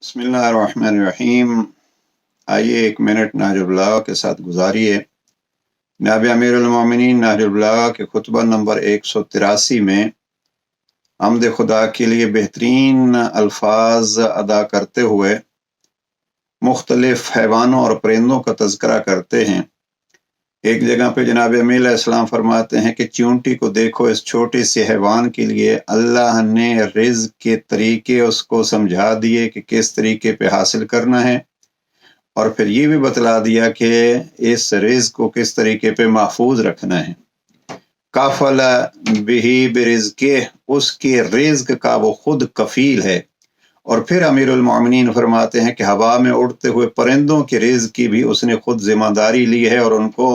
بسم اللہ الرحمن الرحیم۔ آئیے ایک منٹ نہج البلاغہ کے ساتھ گزاریے۔ جناب امیر المومنین نہج البلاغہ کے خطبہ نمبر 183 میں حمد خدا کے لیے بہترین الفاظ ادا کرتے ہوئے مختلف حیوانوں اور پرندوں کا تذکرہ کرتے ہیں۔ ایک جگہ پہ جناب امیر علیہ السلام فرماتے ہیں کہ چیونٹی کو دیکھو، اس چھوٹے سے حیوان کے لیے اللہ نے رزق کے طریقے اس کو سمجھا دیے کہ کس طریقے پہ حاصل کرنا ہے، اور پھر یہ بھی بتلا دیا کہ اس رزق کو کس طریقے پہ محفوظ رکھنا ہے۔ کافل بہی برزقہ، اس کے رزق کا وہ خود کفیل ہے۔ اور پھر امیر المومنین فرماتے ہیں کہ ہوا میں اڑتے ہوئے پرندوں کے رزق کی بھی اس نے خود ذمہ داری لی ہے اور ان کو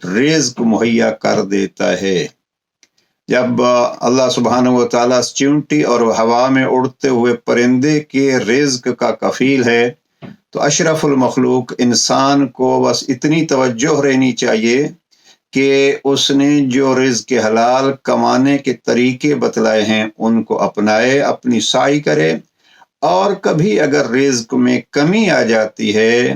رزق مہیا کر دیتا ہے۔ جب اللہ سبحانہ و تعالیٰ چیونٹی اور ہوا میں اڑتے ہوئے پرندے کے رزق کا کفیل ہے، تو اشرف المخلوق انسان کو بس اتنی توجہ رہنی چاہیے کہ اس نے جو رزق حلال کمانے کے طریقے بتلائے ہیں ان کو اپنائے، اپنی سعی کرے۔ اور کبھی اگر رزق میں کمی آ جاتی ہے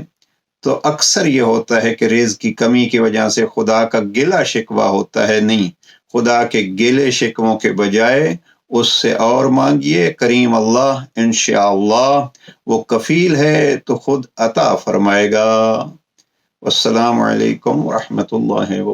تو اکثر یہ ہوتا ہے کہ رزق کی کمی کی وجہ سے خدا کا گلہ شکوہ ہوتا ہے۔ نہیں، خدا کے گلے شکووں کے بجائے اس سے اور مانگیے۔ کریم اللہ انشاءاللہ وہ کفیل ہے تو خود عطا فرمائے گا۔ والسلام علیکم ورحمۃ اللہ وبرکاتہ۔